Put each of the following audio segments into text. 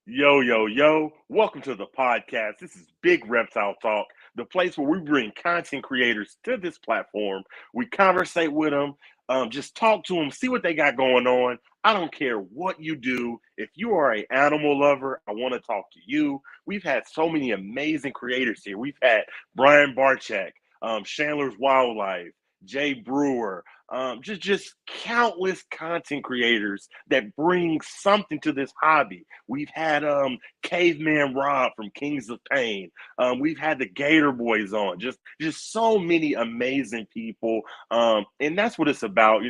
Yo, yo, yo. Welcome to the podcast. This is Big Reptile Talk, the place where we bring content creators to this platform. We conversate with them, just talk to them, see what they got going on. I don't care what you do. If you are an animal lover, I want to talk to you. We've had so many amazing creators here. We've had Brian Barchak, Chandler's Wildlife, Jay Brewer, just countless content creators that bring something to this hobby. We've had Caveman Rob from Kings of Pain. We've had the Gator Boys on. Just so many amazing people, and that's what it's about.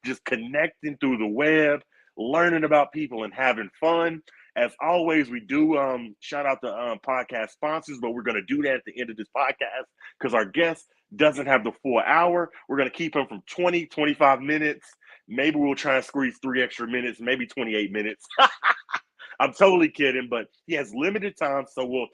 Just connecting through the web, learning about people, and having fun. As always, we do shout out the podcast sponsors, but we're going to do that at the end of this podcast because our guest doesn't have the full hour. We're going to keep him from 20, 25 minutes. Maybe we'll try and squeeze 3 extra minutes, maybe 28 minutes. I'm totally kidding, but he has limited time. So we'll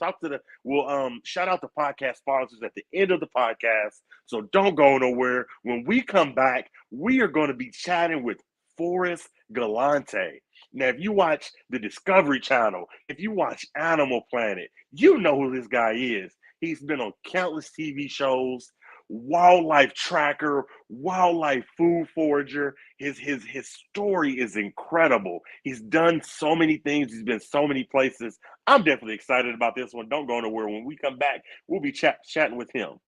shout out the podcast sponsors at the end of the podcast. So don't go nowhere. When we come back, we are going to be chatting with Forrest Galante. Now, if you watch the Discovery Channel, if you watch Animal Planet, you know who this guy is. He's been on countless TV shows, wildlife tracker, wildlife food forager. His story is incredible. He's done so many things. He's been so many places. I'm definitely excited about this one. Don't go nowhere. When we come back, we'll be chatting with him.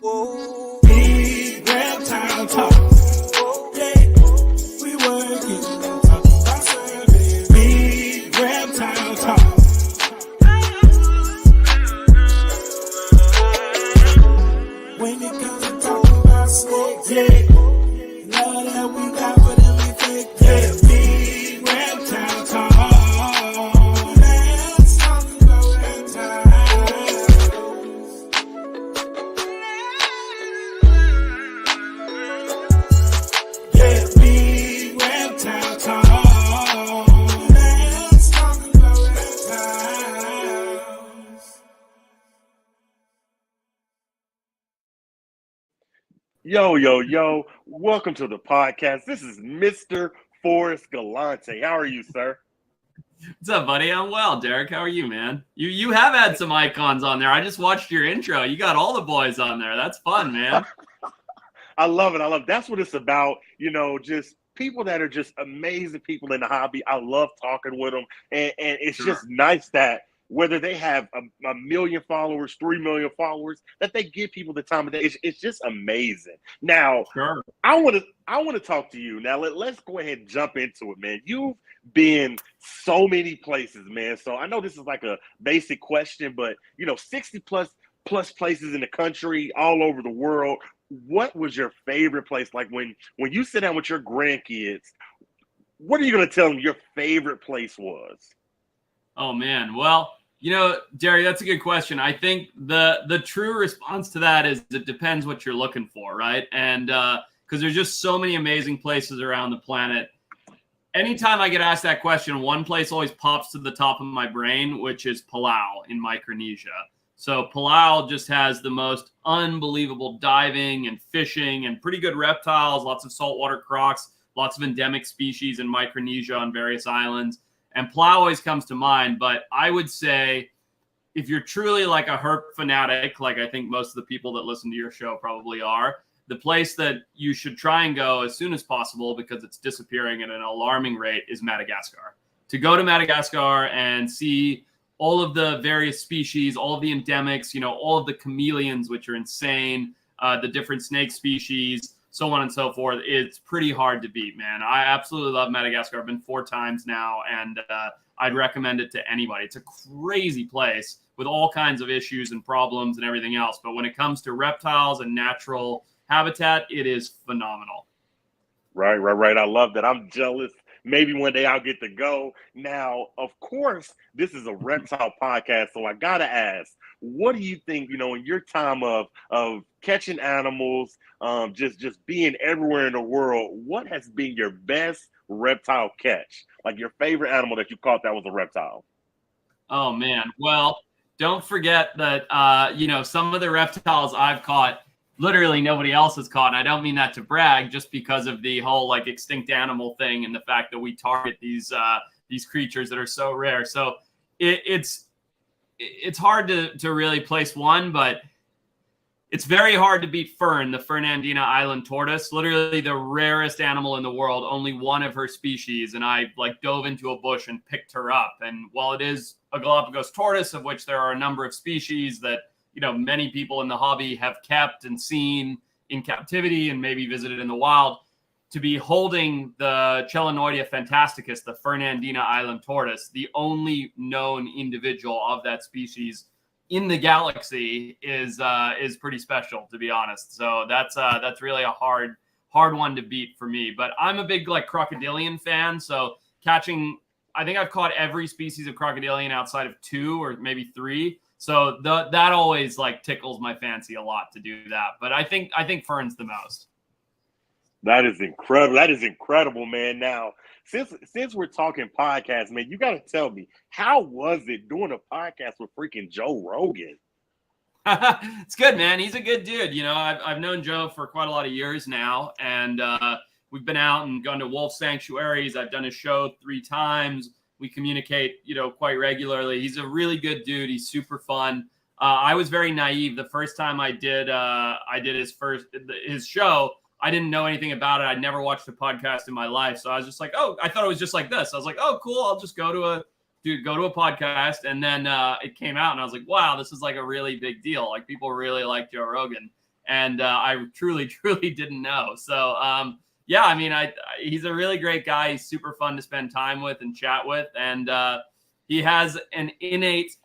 Whoa. Big reptile talk. Yeah, we working. Talking about service. Big reptile talk. When it comes to talking about snakes, yeah, love that we got for them effects. Yeah, big reptile talk. Let's talk about reptiles. Yeah, big reptile talk. Let's talk about reptiles. Yo, yo, yo. Welcome to the podcast. This is Mr. Forrest Galante. How are you, sir? What's up, buddy? I'm well. Derek, how are you, man? You have had some icons on there. I just watched your intro. You got all the boys on there. That's fun, man. I love it. That's what it's about. Just people that are just amazing people in the hobby. I love talking with them. And it's Sure. just nice that whether they have a million followers, 3 million followers, that they give people the time of day. It's just amazing. Now, Sure. I want to talk to you. Now, let's go ahead and jump into it, man. You've been so many places, man. So I know this is like a basic question, but 60 plus places in the country, all over the world. What was your favorite place? Like when you sit down with your grandkids, what are you going to tell them your favorite place was? Oh, man. Well, Derek, that's a good question. I think the true response to that is it depends what you're looking for, right? And because there's just so many amazing places around the planet. Anytime I get asked that question, one place always pops to the top of my brain, which is Palau in Micronesia. So Palau just has the most unbelievable diving and fishing and pretty good reptiles, lots of saltwater crocs, lots of endemic species in Micronesia on various islands. And Palau always comes to mind. But I would say if you're truly like a herp fanatic, like I think most of the people that listen to your show probably are, the place that you should try and go as soon as possible because it's disappearing at an alarming rate is Madagascar. To go to Madagascar and see all of the various species, all of the endemics, all of the chameleons, which are insane, the different snake species, so on and so forth. It's pretty hard to beat, man. I absolutely love Madagascar. I've been 4 times now, and I'd recommend it to anybody. It's a crazy place with all kinds of issues and problems and everything else. But when it comes to reptiles and natural habitat, it is phenomenal. Right. I love that. I'm jealous. Maybe one day I'll get to go. Now, of course, this is a reptile podcast, so I gotta ask, what do you think? In your time of catching animals, just being everywhere in the world, what has been your best reptile catch? Like your favorite animal that you caught that was a reptile? Oh man, well, don't forget that some of the reptiles I've caught literally nobody else has caught. And I don't mean that to brag, just because of the whole like extinct animal thing and the fact that we target these creatures that are so rare. So it's hard to really place one, but it's very hard to beat Fern, the Fernandina Island tortoise, literally the rarest animal in the world, only one of her species. And I like dove into a bush and picked her up. And while it is a Galapagos tortoise, of which there are a number of species that, you know, many people in the hobby have kept and seen in captivity and maybe visited in the wild, to be holding the Chelonoidea fantasticus, the Fernandina Island tortoise, the only known individual of that species in the galaxy, is pretty special, to be honest. So that's really a hard one to beat for me. But I'm a big like crocodilian fan, so catching, I think I've caught every species of crocodilian outside of 2 or maybe 3. So that always like tickles my fancy a lot to do that. But I think Fern's the most. That is incredible. That is incredible, man. Now, since we're talking podcasts, man, you got to tell me, how was it doing a podcast with freaking Joe Rogan? It's good, man. He's a good dude. You know, I've known Joe for quite a lot of years now, and we've been out and gone to wolf sanctuaries. I've done his show 3 times. We communicate, you know, quite regularly. He's a really good dude. He's super fun. I was very naive the first time I did his show. I didn't know anything about it. I'd never watched a podcast in my life. So I was just like, oh, I thought it was just like this. I was like, oh, cool. I'll just go to a podcast. And then it came out and I was like, wow, this is like a really big deal. Like people really like Joe Rogan. And I truly, truly didn't know. So yeah, I mean, he's a really great guy. He's super fun to spend time with and chat with. And he has an innate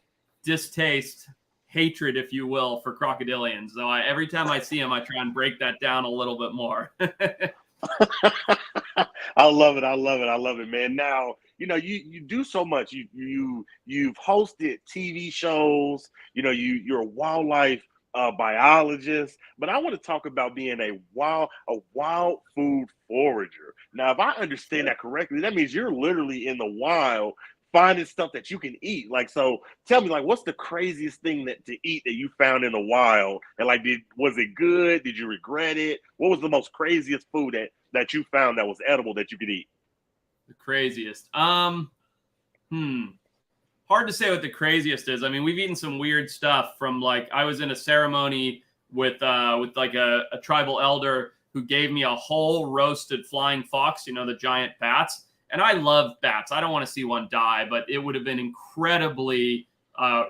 distaste, hatred, if you will, for crocodilians. So every time I see him, I try and break that down a little bit more. I love it, man. Now, you know, you do so much. You've hosted TV shows. You know, you're a wildlife biologist. But I want to talk about being a wild food forager. Now, if I understand that correctly, that means you're literally in the wild finding stuff that you can eat. Like, so tell me, like, what's the craziest thing to eat that you found in the wild? And like, was it good? Did you regret it? What was the most craziest food that you found that was edible that you could eat? The craziest. Hard to say what the craziest is. I mean, we've eaten some weird stuff from, like, I was in a ceremony with like a tribal elder who gave me a whole roasted flying fox, you know, the giant bats. And I love bats. I don't want to see one die, but it would have been incredibly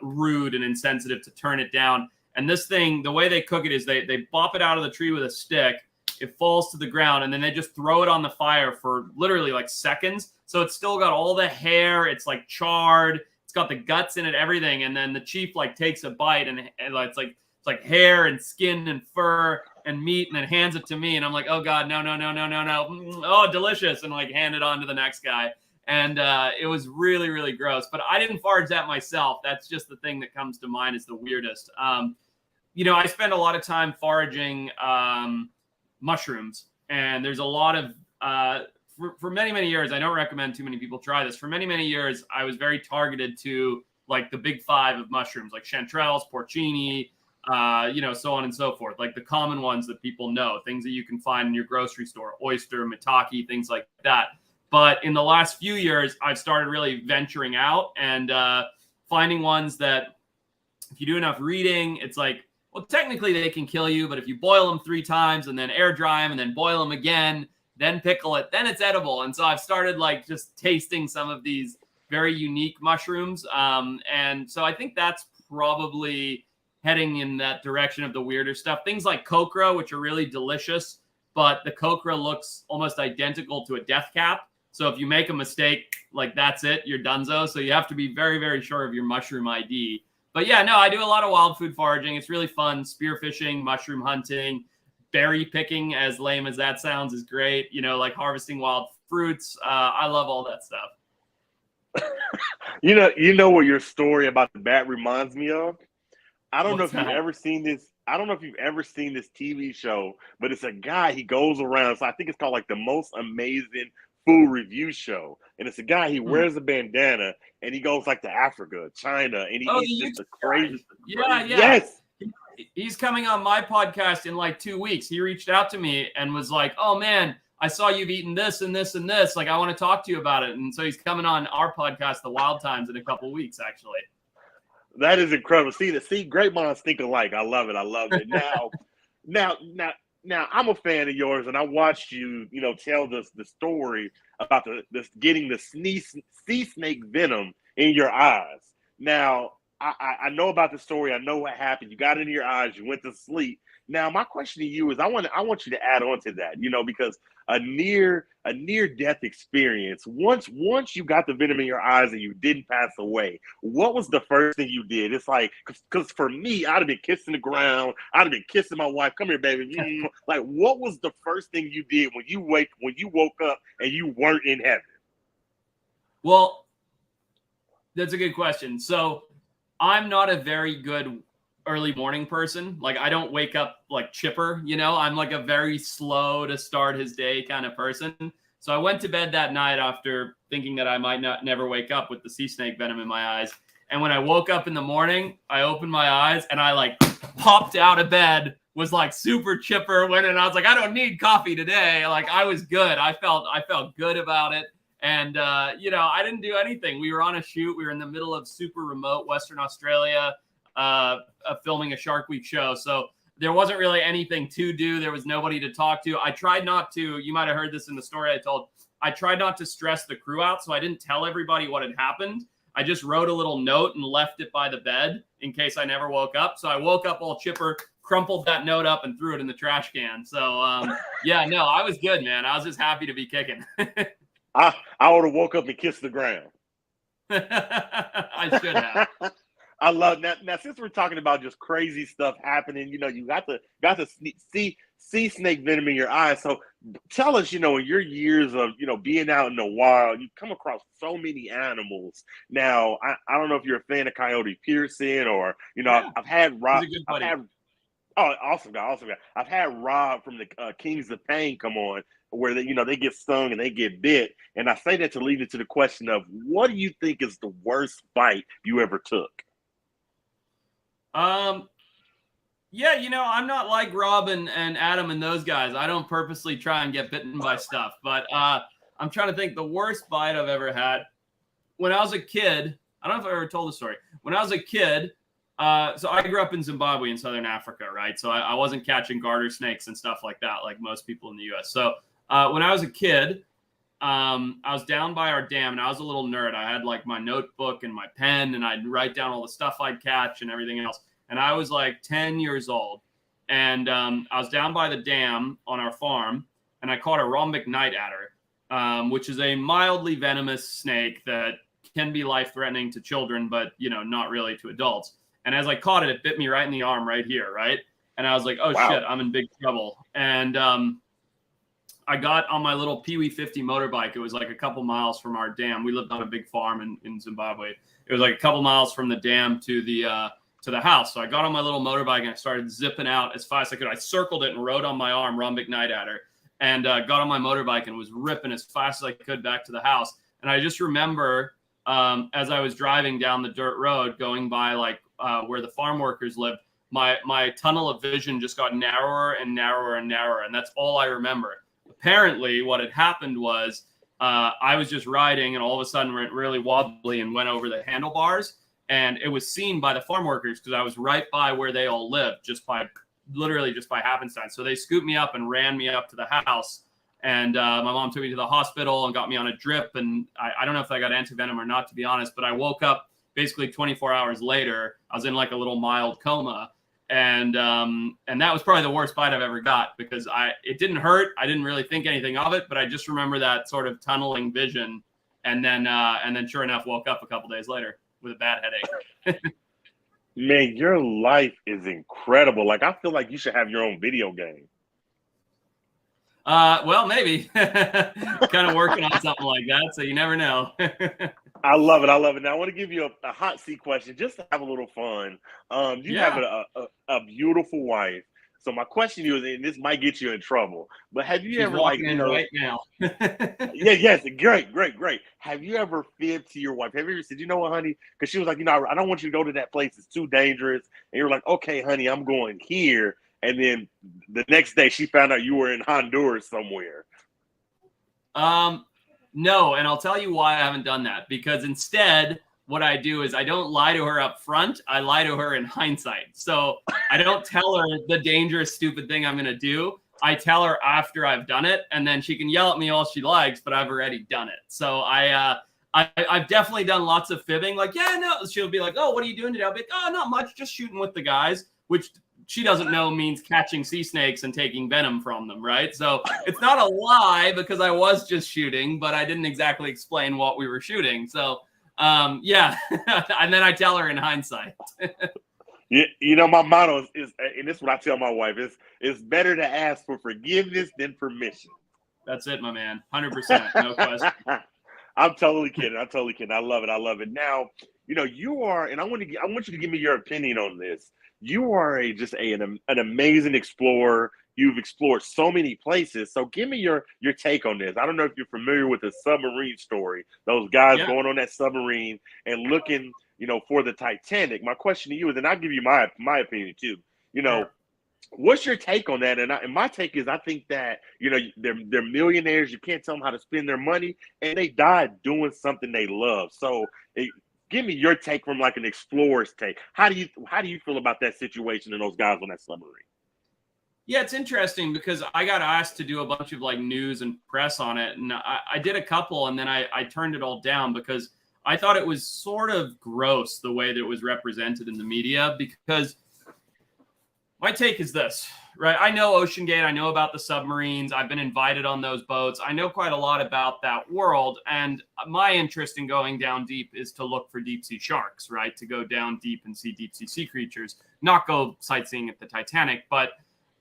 rude and insensitive to turn it down. And this thing, the way they cook it is they bop it out of the tree with a stick. It falls to the ground, and then they just throw it on the fire for literally like seconds. So it's still got all the hair. It's like charred. It's got the guts in it, everything. And then the chief like takes a bite, and it's like hair and skin and fur and meat, and then hands it to me, and I'm like, oh god, no, oh, delicious, and like hand it on to the next guy. And it was really, really gross. But I didn't forage that myself. That's just the thing that comes to mind as the weirdest. You know, I spend a lot of time foraging mushrooms, and there's a lot of for many, many years, I don't recommend too many people try this. For many, many years, I was very targeted to like the big 5 of mushrooms, like chanterelles, porcini, you know, so on and so forth, like the common ones that people know, things that you can find in your grocery store, oyster, maitake, things like that. But in the last few years, I've started really venturing out and finding ones that if you do enough reading, it's like, well, technically they can kill you, but if you boil them 3 times and then air dry them and then boil them again, then pickle it, then it's edible. And so I've started like just tasting some of these very unique mushrooms. And so I think that's probably heading in that direction of the weirder stuff. Things like cocra, which are really delicious, but the cocra looks almost identical to a death cap. So if you make a mistake, like that's it, you're donezo. So you have to be very, very sure of your mushroom ID. But yeah, no, I do a lot of wild food foraging. It's really fun. Spearfishing, mushroom hunting, berry picking, as lame as that sounds, is great. You know, like harvesting wild fruits. I love all that stuff. You know what your story about the bat reminds me of? I don't know if you've ever seen this. I don't know if you've ever seen this TV show, but it's a guy, he goes around. So I think it's called like the Most Amazing Food Review Show. And it's a guy, he wears a bandana and he goes like to Africa, China, and he eats just the craziest. Yeah. Yes. he's coming on my podcast in like 2 weeks. He reached out to me and was like, "Oh man, I saw you've eaten this and this and this. Like, I want to talk to you about it." And so he's coming on our podcast, The Wild Times, in a couple weeks, actually. That is incredible. See, great minds think alike. I love it. I love it. Now, I'm a fan of yours, and I watched you, tell the story about this getting the sea snake venom in your eyes. Now, I know about the story. I know what happened. You got it in your eyes. You went to sleep. Now, my question to you is, I want you to add on to that, because a near death experience. Once you got the venom in your eyes and you didn't pass away, what was the first thing you did? It's like, because for me, I'd have been kissing the ground. I'd have been kissing my wife. Come here, baby. Like, what was the first thing you did when you woke up and you weren't in heaven? Well, that's a good question. So I'm not a very good early morning person. Like, I don't wake up like chipper, I'm like a very slow to start his day kind of person. So I went to bed that night after thinking that I might never wake up with the sea snake venom in my eyes. And when I woke up in the morning, I opened my eyes and I like popped out of bed, was like super chipper, went and I was like, I don't need coffee today. Like, I was good. I felt good about it. And, I didn't do anything. We were on a shoot. We were in the middle of super remote Western Australia, filming a Shark Week show. So there wasn't really anything to do. There was nobody to talk to. I tried not to, you might've heard this in the story I told, I tried not to stress the crew out. So I didn't tell everybody what had happened. I just wrote a little note and left it by the bed in case I never woke up. So I woke up all chipper, crumpled that note up and threw it in the trash can. So, I was good, man. I was just happy to be kicking. I would have woke up and kissed the ground. I should have. I love that. Now, since we're talking about just crazy stuff happening, you got to see sea snake venom in your eyes. So tell us, in your years of, being out in the wild, you come across so many animals. Now, I don't know if you're a fan of Coyote Pearson or, Yeah. I've had Rob. He's a good buddy. Awesome guy. I've had Rob from the Kings of Pain come on, where they get stung and they get bit. And I say that to lead into the question of, what do you think is the worst bite you ever took? I'm not like Rob and Adam and those guys. I don't purposely try and get bitten by stuff, but I'm trying to think the worst bite I've ever had. When I was a kid, I don't know if I ever told the story. When I was a kid, so I grew up in Zimbabwe in Southern Africa, right? So I wasn't catching garter snakes and stuff like that, like most people in the US. So when I was a kid, I was down by our dam and I was a little nerd. I had like my notebook and my pen and I'd write down all the stuff I'd catch and everything else. And I was like 10 years old. And I was down by the dam on our farm and I caught a rhombic night adder, which is a mildly venomous snake that can be life-threatening to children, but, not really to adults. And as I caught it, it bit me right in the arm right here, right? And I was like, oh, wow. Shit, I'm in big trouble. And I got on my little Pee-wee 50 motorbike. It was like a couple miles from our dam. We lived on a big farm in Zimbabwe. It was like a couple miles from the dam to the house. So I got on my little motorbike and I started zipping out as fast as I could. I circled it and rode on my arm, rhombic night adder, and got on my motorbike and was ripping as fast as I could back to the house. And I just remember as I was driving down the dirt road going by like where the farm workers lived, my tunnel of vision just got narrower and narrower and narrower. And that's all I remember. Apparently what had happened was I was just riding and all of a sudden went really wobbly and went over the handlebars. And it was seen by the farm workers because I was right by where they all lived, literally just by happenstance. So they scooped me up and ran me up to the house. And my mom took me to the hospital and got me on a drip. And I don't know if I got antivenom or not, to be honest, but I woke up basically 24 hours later. I was in like a little mild coma. And that was probably the worst bite I've ever got because it didn't hurt. I didn't really think anything of it, but I just remember that sort of tunneling vision. And then sure enough, woke up a couple days later with a bad headache. Man, your life is incredible. Like, I feel like you should have your own video game. Well, maybe. Kind of working on something like that, so you never know. I love it. Now, I want to give you a hot seat question just to have a little fun. You have a beautiful wife. So my question to you is, and this might get you in trouble, but have you She's ever, like, walking in right now. yeah, yes, great. Have you ever fibbed to your wife? Have you ever said, you know what, honey? Because she was like, I don't want you to go to that place. It's too dangerous. And you're like, okay, honey, I'm going here. And then the next day she found out you were in Honduras somewhere. No, and I'll tell you why I haven't done that. Because instead, what I do is I don't lie to her up front. I lie to her in hindsight. So I don't tell her the dangerous, stupid thing I'm going to do. I tell her after I've done it, and then she can yell at me all she likes, but I've already done it. So I've definitely done lots of fibbing. Like, yeah, no, she'll be like, oh, what are you doing today? I'll be like, oh, not much, just shooting with the guys, which she doesn't know means catching sea snakes and taking venom from them, right? So it's not a lie because I was just shooting, but I didn't exactly explain what we were shooting. So yeah, and then I tell her in hindsight. My motto is, and this is what I tell my wife, it's better to ask for forgiveness than permission. That's it, my man. 100%, no question. I'm totally kidding. I love it. Now, you are, and I want you to give me your opinion on this. You are an amazing explorer. You've explored so many places. So give me your take on this. I don't know if you're familiar with the submarine story. Those guys going on that submarine and looking, for the Titanic. My question to you is, and I'll give you my opinion too. What's your take on that? And my take is, I think that they're millionaires. You can't tell them how to spend their money, and they died doing something they love. So give me your take from like an explorer's take. How do you feel about that situation and those guys on that submarine? Yeah, it's interesting because I got asked to do a bunch of like news and press on it. And I did a couple, and then I turned it all down because I thought it was sort of gross the way that it was represented in the media. Because my take is this, right? I know OceanGate. I know about the submarines. I've been invited on those boats. I know quite a lot about that world. And my interest in going down deep is to look for deep sea sharks, right? To go down deep and see deep sea creatures, not go sightseeing at the Titanic. But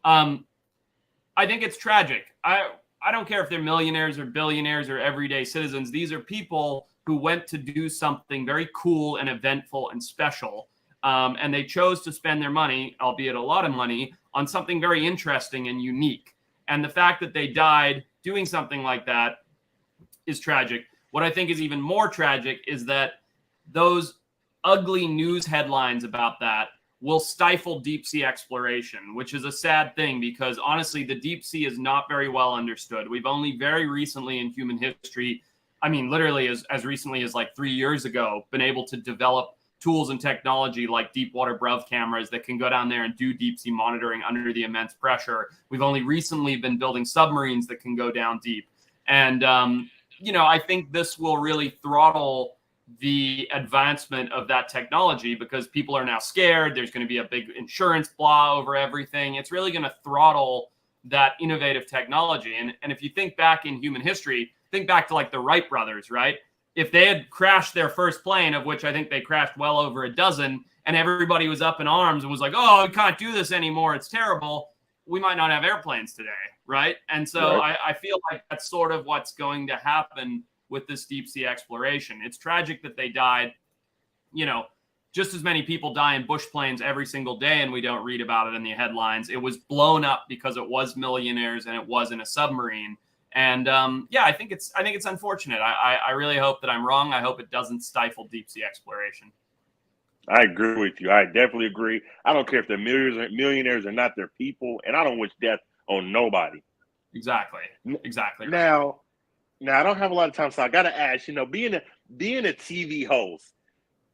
I think it's tragic. I don't care if they're millionaires or billionaires or everyday citizens. These are people who went to do something very cool and eventful and special. And they chose to spend their money, albeit a lot of money, on something very interesting and unique. And the fact that they died doing something like that is tragic. What I think is even more tragic is that those ugly news headlines about that will stifle deep sea exploration, which is a sad thing because honestly, the deep sea is not very well understood. We've only very recently in human history, I mean, literally as recently as like 3 years ago, been able to develop tools and technology like deep water Brev cameras that can go down there and do deep sea monitoring under the immense pressure. We've only recently been building submarines that can go down deep. And, I think this will really throttle the advancement of that technology because people are now scared. There's going to be a big insurance blah over everything. It's really going to throttle that innovative technology. And if you think back in human history, think back to like the Wright brothers, right? If they had crashed their first plane, of which I think they crashed well over a dozen, and everybody was up in arms and was like, oh, we can't do this anymore, it's terrible, we might not have airplanes today, right? And so right. I feel like that's sort of what's going to happen with this deep sea exploration. It's tragic that they died. Just as many people die in bush planes every single day and we don't read about it in the headlines. It was blown up because it was millionaires and it was in a submarine. And I think it's unfortunate. I really hope that I'm wrong. I hope it doesn't stifle deep sea exploration. I agree with you. I definitely agree. I don't care if they're millionaires or not, they're people, and I don't wish death on nobody. Exactly. Now I don't have a lot of time, so I got to ask. Being a TV host,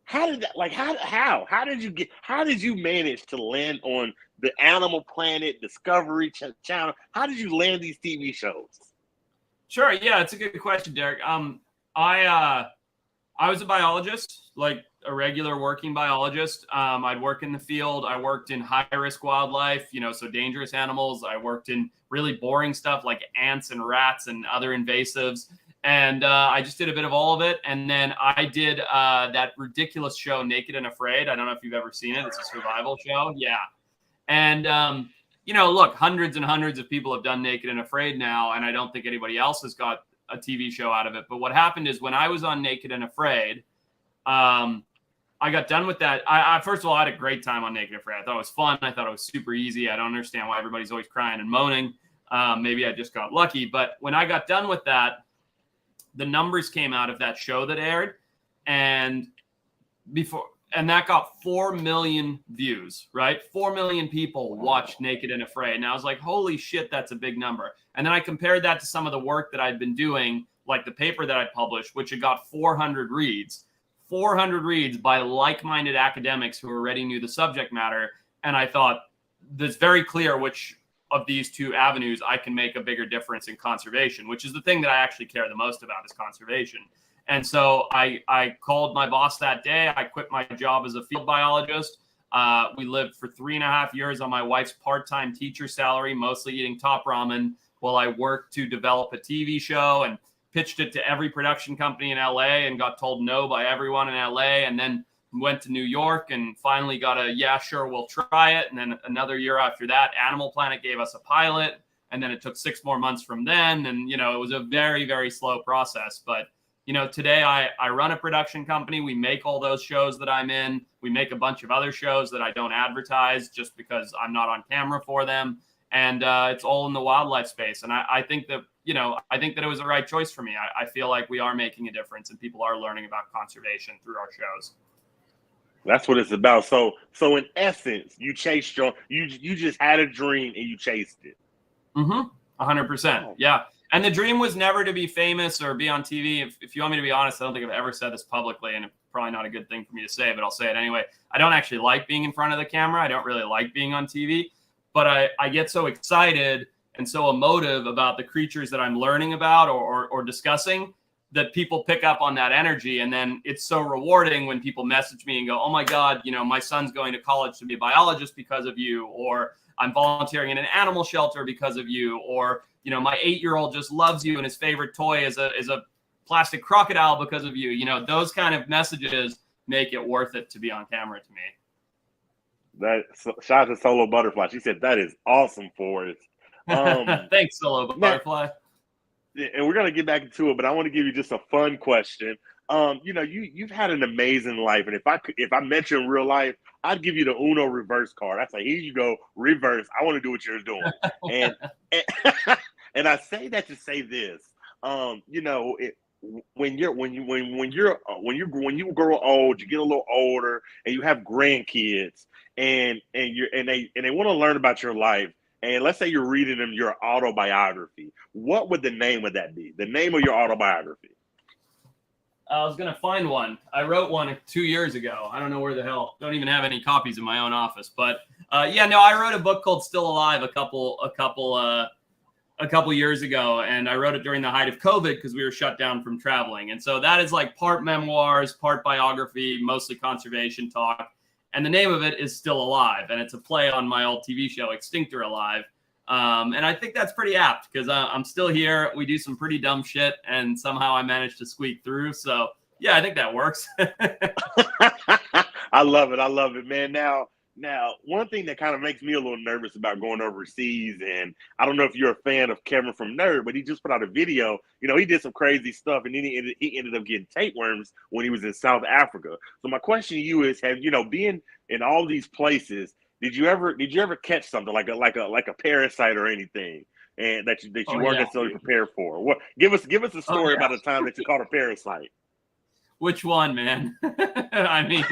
how did that? Like, how did you manage to land on the Animal Planet, Discovery Channel? How did you land these TV shows? Sure. Yeah, it's a good question, Derek. I was a biologist, like a regular working biologist. I'd work in the field. I worked in high-risk wildlife, so dangerous animals. I worked in really boring stuff like ants and rats and other invasives. And I just did a bit of all of it. And then I did that ridiculous show, Naked and Afraid. I don't know if you've ever seen it. It's a survival show. Yeah. And, look, hundreds and hundreds of people have done Naked and Afraid now, and I don't think anybody else has got a TV show out of it. But what happened is when I was on Naked and Afraid, I got done with that. I first of all, I had a great time on Naked Afraid. I thought it was fun. I thought it was super easy. I don't understand why everybody's always crying and moaning. Maybe I just got lucky. But when I got done with that, the numbers came out of that show that aired, and that got 4 million views, right? 4 million people watched Naked and Afraid. And I was like, holy shit, that's a big number. And then I compared that to some of the work that I'd been doing, like the paper that I published, which had got 400 reads. 400 reads by like-minded academics who already knew the subject matter. And I thought, it's very clear which of these two avenues I can make a bigger difference in conservation, which is the thing that I actually care the most about, is conservation. And so I called my boss that day. I quit my job as a field biologist. We lived for 3.5 years on my wife's part-time teacher salary, mostly eating top ramen, while I worked to develop a TV show and pitched it to every production company in LA and got told no by everyone in LA, and then went to New York and finally got a, yeah, sure, we'll try it. And then another year after that, Animal Planet gave us a pilot, and then it took 6 more months from then. And, it was a very, very slow process. But, today I run a production company. We make all those shows that I'm in. We make a bunch of other shows that I don't advertise just because I'm not on camera for them. And it's all in the wildlife space. And I think that, I think that it was the right choice for me. I feel like we are making a difference and people are learning about conservation through our shows. That's what it's about. So in essence, you chased you just had a dream and you chased it. 100%. Yeah. And the dream was never to be famous or be on TV. If you want me to be honest, I don't think I've ever said this publicly, and it's probably not a good thing for me to say, but I'll say it anyway. I don't actually like being in front of the camera. I don't really like being on TV, but I get so excited and so emotive about the creatures that I'm learning about or discussing that people pick up on that energy. And then it's so rewarding when people message me and go, oh my God, my son's going to college to be a biologist because of you, or I'm volunteering in an animal shelter because of you, or, my 8-year-old just loves you and his favorite toy is a plastic crocodile because of you. Those kind of messages make it worth it to be on camera to me. Shout out to Solo Butterfly. She said, that is awesome, Forrest. Thanks, Solo Butterfly. And we're gonna get back into it, but I want to give you just a fun question. You've had an amazing life, and if I met you in real life, I'd give you the Uno reverse card. I'd say, here you go, reverse. I want to do what you're doing, and I say that to say this. When you grow old, you get a little older, and you have grandkids, and they want to learn about your life. And let's say you're reading them your autobiography. What would the name of that be? The name of your autobiography? I was going to find one. I wrote one 2 years ago. I don't know where the hell. Don't even have any copies in my own office. But I wrote a book called Still Alive a couple years ago, and I wrote it during the height of COVID because we were shut down from traveling. And so that is like part memoirs, part biography, mostly conservation talk. And the name of it is Still Alive, and it's a play on my old TV show, Extinct or Alive. And I think that's pretty apt because I'm still here. We do some pretty dumb shit, and somehow I managed to squeak through. So, yeah, I think that works. I love it, man. Now, one thing that kind of makes me a little nervous about going overseas, and I don't know if you're a fan of Kevin from Nerd, but he just put out a video. He did some crazy stuff, and then he ended up getting tapeworms when he was in South Africa. So my question to you is, being in all these places, did you ever catch something like a parasite or anything, and that you weren't necessarily prepared for? What? Give us a story about a time that you caught a parasite. Which one, man? I mean,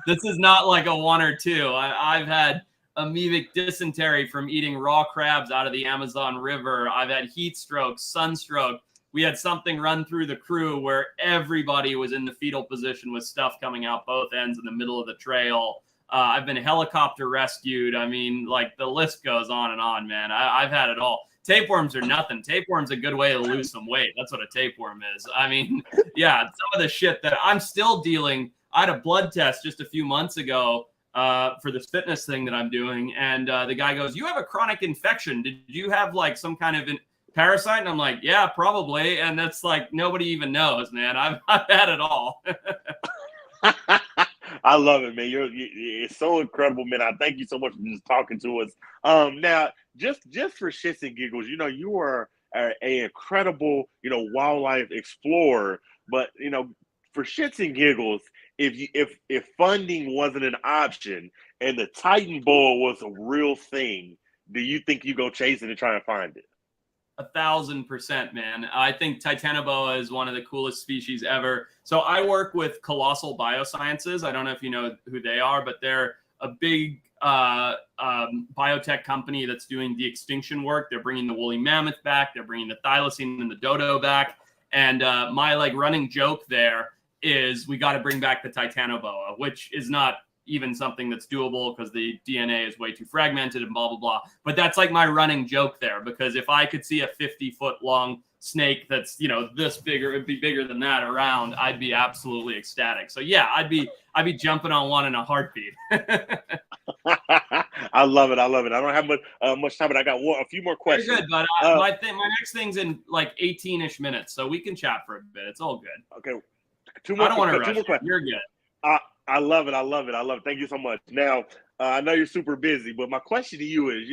this is not like a one or two. I've had amoebic dysentery from eating raw crabs out of the Amazon River. I've had heat stroke, sunstroke. We had something run through the crew where everybody was in the fetal position with stuff coming out both ends in the middle of the trail. I've been helicopter rescued. I mean, like the list goes on and on, man. I've had it all. Tapeworms are nothing. Tapeworm's a good way to lose some weight. That's what a tapeworm is. I mean, yeah, some of the shit that I'm still dealing. I had a blood test just a few months ago for this fitness thing that I'm doing. And the guy goes, you have a chronic infection. Did you have like some kind of parasite? And I'm like, yeah, probably. And that's like, nobody even knows, man. I've had it all. I love it, man. It's so incredible, man. I thank you so much for just talking to us. Now, just for shits and giggles, you are an incredible, wildlife explorer. But for shits and giggles, if funding wasn't an option and the Titan boa was a real thing, do you think you go chase it and try and find it? 1,000%, man. I think Titanoboa is one of the coolest species ever. So I work with Colossal Biosciences. I don't know if you know who they are, but they're a big biotech company that's doing the extinction work. They're bringing the woolly mammoth back. They're bringing the thylacine and the dodo back. And my running joke there is we got to bring back the Titanoboa, which is not even something that's doable because the DNA is way too fragmented and blah, blah, blah. But that's like my running joke there, because if I could see a 50-foot long snake that's, this bigger, it'd be bigger than that around, I'd be absolutely ecstatic. So yeah, I'd be jumping on one in a heartbeat. I love it. I don't have much time, but I got a few more questions. You're good, but my next thing's in like 18-ish minutes, so we can chat for a bit. It's all good. Okay. I don't want to rush. You're good. I love it. Thank you so much. Now, I know you're super busy, but my question to you is,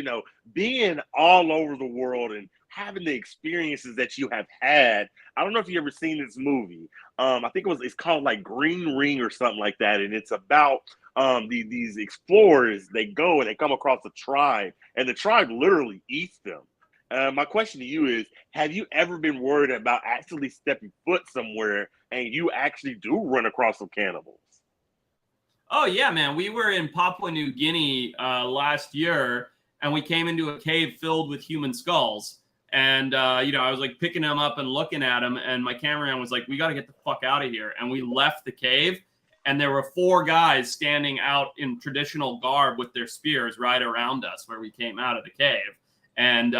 being all over the world and having the experiences that you have had. I don't know if you ever seen this movie. I think it's called like Green Ring or something like that, and it's about these explorers. They go and they come across a tribe, and the tribe literally eats them. My question to you is, have you ever been worried about actually stepping foot somewhere and you actually do run across some cannibals? Oh, yeah, man. We were in Papua New Guinea last year, and we came into a cave filled with human skulls. And, I was like picking them up and looking at them. And my cameraman was like, we got to get the fuck out of here. And we left the cave. And there were 4 guys standing out in traditional garb with their spears right around us where we came out of the cave. And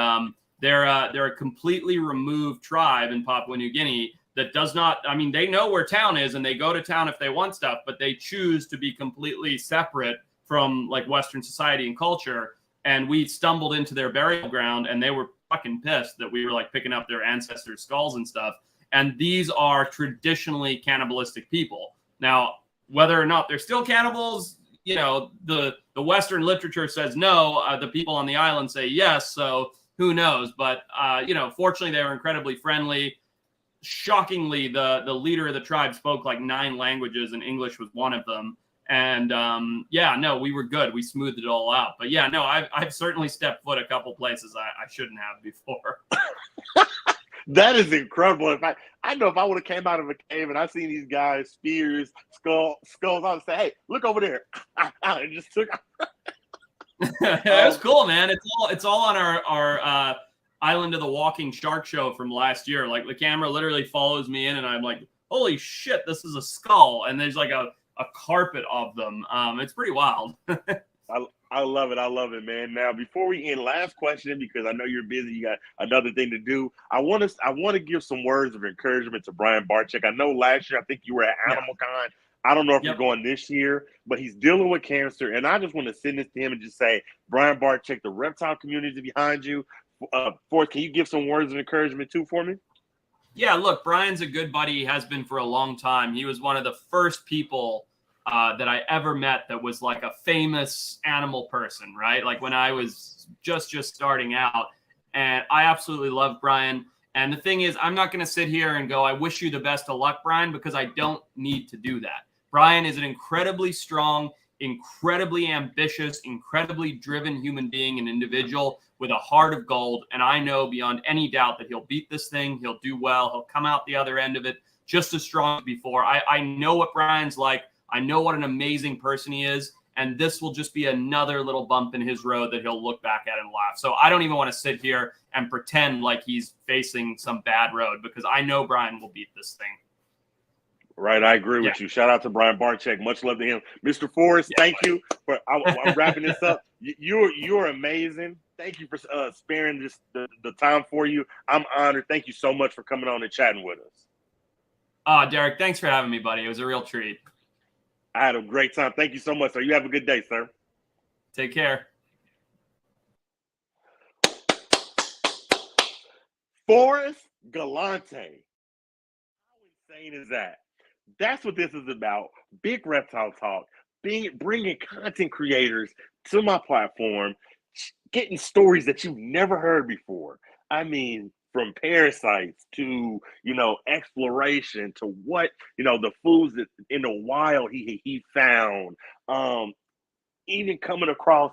they're a completely removed tribe in Papua New Guinea that does not, they know where town is and they go to town if they want stuff, but they choose to be completely separate from like Western society and culture. And we stumbled into their burial ground and they were fucking pissed that we were like picking up their ancestors' skulls and stuff. And these are traditionally cannibalistic people. Now, whether or not they're still cannibals, the Western literature says no. The people on the island say yes. So who knows? But, fortunately, they were incredibly friendly. Shockingly, the leader of the tribe spoke like 9 languages and English was one of them. And we were good. We smoothed it all out. But yeah, no, I've certainly stepped foot a couple places I shouldn't have before. That is incredible. I know if I would have came out of a cave and I seen these guys, spears, skulls, I would say, hey, look over there. I just took. It was cool, man. It's all on our Island of the Walking Shark show from last year. Like the camera literally follows me in and I'm like, holy shit, this is a skull. And there's like a carpet of them. It's pretty wild. I love it, man. Now, before we end, last question, because I know you're busy, you got another thing to do. I want to give some words of encouragement to Brian Barczyk. I know last year, I think you were at Animal Con. I don't know if you're going this year, but he's dealing with cancer. And I just want to send this to him and just say, Brian Barczyk, the reptile community behind you. Forrest, can you give some words of encouragement too for me? Yeah, look, Brian's a good buddy. He has been for a long time. He was one of the first people that I ever met that was like a famous animal person, right? Like when I was just starting out. And I absolutely love Brian. And the thing is, I'm not going to sit here and go, I wish you the best of luck, Brian, because I don't need to do that. Brian is an incredibly strong, incredibly ambitious, incredibly driven human being and individual with a heart of gold. And I know beyond any doubt that he'll beat this thing. He'll do well. He'll come out the other end of it just as strong as before. I know what Brian's like. I know what an amazing person he is. And this will just be another little bump in his road that he'll look back at and laugh. So I don't even want to sit here and pretend like he's facing some bad road because I know Brian will beat this thing. Right, I agree with you. Shout out to Brian Barczyk. Much love to him. Mr. Forrest, thank you for I'm wrapping this up. You're amazing. Thank you for sparing this the time for you. I'm honored. Thank you so much for coming on and chatting with us. Derek, thanks for having me, buddy. It was a real treat. I had a great time. Thank you so much, sir. You have a good day, sir. Take care. Forrest Galante. How insane is that? That's what this is about. Big Reptile Talk, bringing content creators to my platform, getting stories that you've never heard before. I mean, from parasites to, exploration to what, the foods that in the wild he found. Even coming across,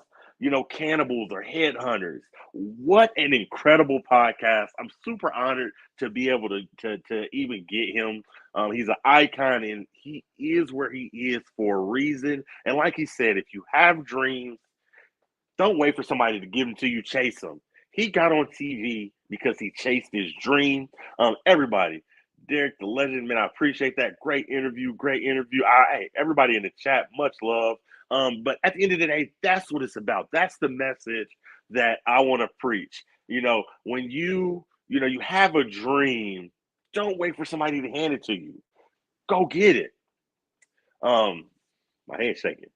cannibals or headhunters. What an incredible podcast. I'm super honored to be able to even get him. He's an icon and he is where he is for a reason. And like he said, if you have dreams, don't wait for somebody to give them to you, chase them. He got on TV because he chased his dream. Everybody, Derek the Legend, man, I appreciate that. Great interview, great interview. Everybody in the chat, much love. But at the end of the day, that's what it's about. That's the message that I want to preach. When you have a dream, don't wait for somebody to hand it to you. Go get it. My hand's shaking.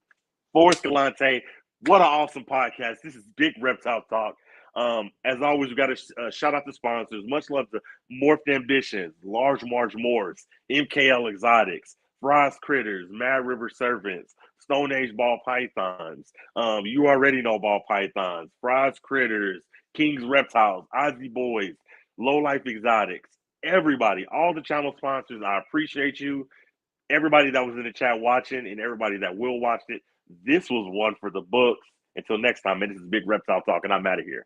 Forrest, Galante, what an awesome podcast. This is Big Reptile Talk. As always, we got to shout out the sponsors. Much love to Morphed Ambitions, Large Marge Morse, MKL Exotics, Frost Critters, Mad River Servants, Stone Age Ball Pythons. You already know Ball Pythons, Frost Critters, King's Reptiles, Ozzy Boys, Low Life Exotics. Everybody, all the channel sponsors, I appreciate you. Everybody that was in the chat watching and everybody that will watch it. This was one for the books. Until next time, man, this is Big Reptile Talk, and I'm out of here.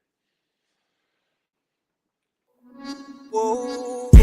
Whoa.